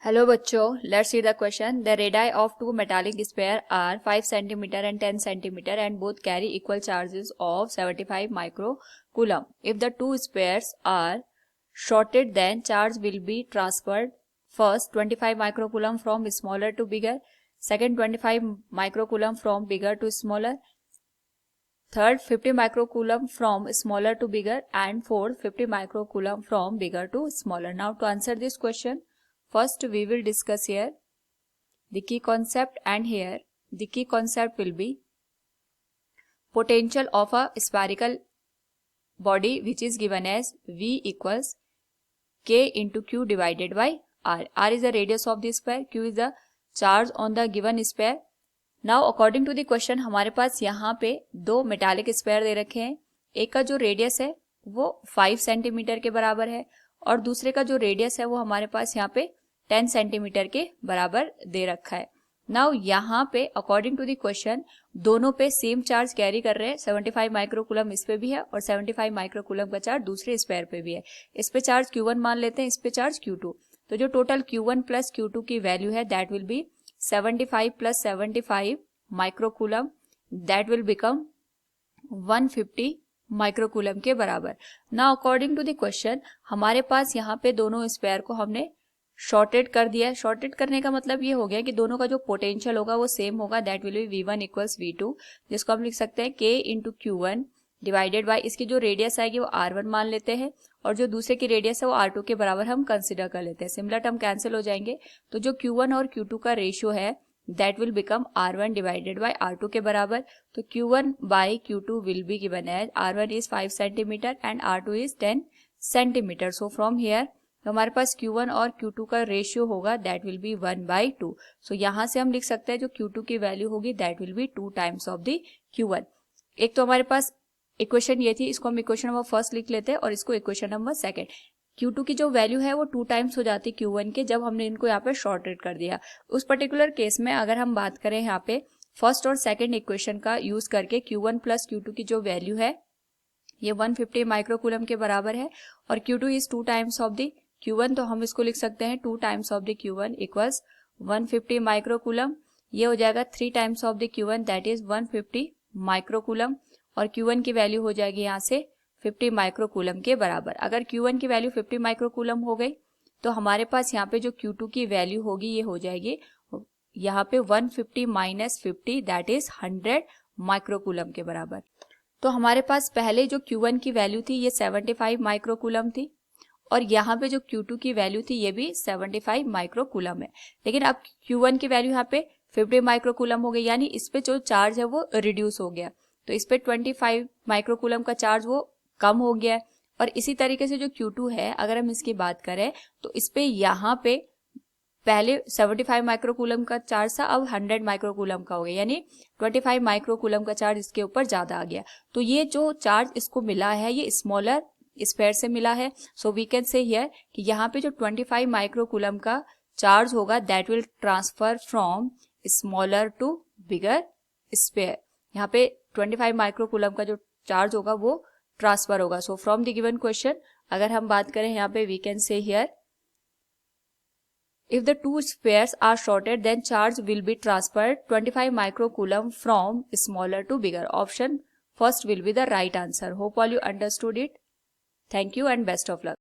Hello बच्चों, let's see the question. The radii of two metallic spheres are 5 cm and 10 cm and both carry equal charges of 75 microcoulomb. If the two spheres are shorted, then charge will be transferred. First, 25 microcoulomb from smaller to bigger. Second, 25 microcoulomb from bigger to smaller. Third, 50 microcoulomb from smaller to bigger. And fourth, 50 microcoulomb from bigger to smaller. Now, to answer this question, first, we will discuss here the key concept, and here the key concept will be potential of a spherical body which is given as V equals K into Q divided by R. R is the radius of the sphere, Q is the charge on the given sphere. Now according to the question हमारे पास यहाँ पे दो metallic sphere दे रखे हैं. एक का जो रेडियस है वो 5 सेंटीमीटर के बराबर है और दूसरे का जो रेडियस है वो हमारे पास यहाँ पे 10 सेंटीमीटर के बराबर दे रखा है. नाउ यहाँ पे अकॉर्डिंग टू द क्वेश्चन दोनों पे सेम चार्ज कैरी कर रहे हैं. 75 माइक्रोकूलम इस पे भी है और 75 माइक्रोकूलम का चार्ज दूसरे स्फीयर पे भी है. इस पे चार्ज Q1 मान लेते हैं, इस पे चार्ज Q2. तो जो टोटल Q1 प्लस Q2 की वैल्यू है that will be 75 plus 75 microcoulomb, that will become 150 microcoulomb के बराबर. Now according to the question हमारे पास यहाँ पे दोनों स्फीयर को हमने शॉर्टेड कर दिया है. शॉर्टेड करने का मतलब ये हो गया कि दोनों का जो पोटेंशियल होगा वो सेम होगा, that will B V1 equals V2, जिसको हम लिख सकते हैं K into Q1 divided by इसकी जो रेडियस आएगी वो R1 मान लेते हैं और जो दूसरे की रेडियस है वो R2 के बराबर हम कंसिडर कर लेते हैं. सिमिलर टर्म कैंसिल हो जाएंगे तो जो Q1 और Q2 का रेशियो है that will become R1 divided by R2 के बराबर. तो Q1 by Q2 will be given as R1 is 5 centimetre and R2 is 10 centimetre. So from here तो हमारे पास Q1 और Q2 का रेशियो होगा दैट विल बी 1/2. सो यहाँ से हम लिख सकते हैं जो Q2 की वैल्यू होगी that will B 2 times of the Q1. एक तो हमारे पास इक्वेशन ये थी, इसको हम इक्वेशन नंबर फर्स्ट लिख लेते हैं और इसको इक्वेशन नंबर सेकंड. Q2 की जो वैल्यू है वो 2 टाइम्स हो जाती है Q1 के जब हमने इनको यहाँ पे शॉर्टेड कर दिया. उस पर्टिकुलर केस में अगर हम बात करें यहाँ पे फर्स्ट और सेकंड इक्वेशन का यूज करके Q1 प्लस Q2 की जो वैल्यू है ये 150 माइक्रोकूलम के बराबर है और Q2 is 2 times of the Q1, तो हम इसको लिख सकते हैं 2 times of the Q1 equals 150 microcoulomb. ये हो जाएगा 3 times of the Q1 that is 150 microcoulomb और Q1 की वैल्यू हो जाएगी यहाँ से 50 माइक्रोकूलम के बराबर. अगर Q1 की वैल्यू 50 माइक्रोकूलम हो गई तो हमारे पास यहाँ पे जो Q2 की वैल्यू होगी ये हो जाएगी यहाँ पे 150 माइनस 50 दैट इज 100 माइक्रोकूलम के बराबर. तो हमारे पास पहले जो Q1 की वैल्यू थी ये 75 माइक्रोकूलम थी और यहाँ पे जो Q2 की वैल्यू थी ये भी 75 माइक्रोकूलम है. लेकिन अब Q1 की वैल्यू यहाँ पे 50 माइक्रोकूलम हो गई, यानी इस पे जो चार्ज है वो रिड्यूस हो गया. तो इस पे 25 माइक्रोकूलम का चार्ज वो कम हो गया है. और इसी तरीके से जो Q2 है अगर हम इसकी बात करें तो इस पे यहाँ पे पहले 75 माइक्रोकूलम का चार्ज था, अब 100 माइक्रोकूलम का हो गया, यानी 25 माइक्रोकूलम का चार्ज इसके ऊपर ज्यादा आ गया. तो ये जो चार्ज इसको मिला है ये स्मॉलर स्फीयर से मिला है. So we can say here कि यहाँ पे जो 25 माइक्रोकूलम का चार्ज होगा that will transfer from smaller to bigger sphere. यहाँ पे 25 माइक्रोकूलम का जो चार्ज होगा वो ट्रांसफर होगा. So from the given question अगर हम बात करें यहाँ पे we can say here if the two spheres are shorted then charge will be transferred 25 microcoulomb from smaller to bigger. Option first will be the right answer. Hope all you understood it. Thank you and best of luck.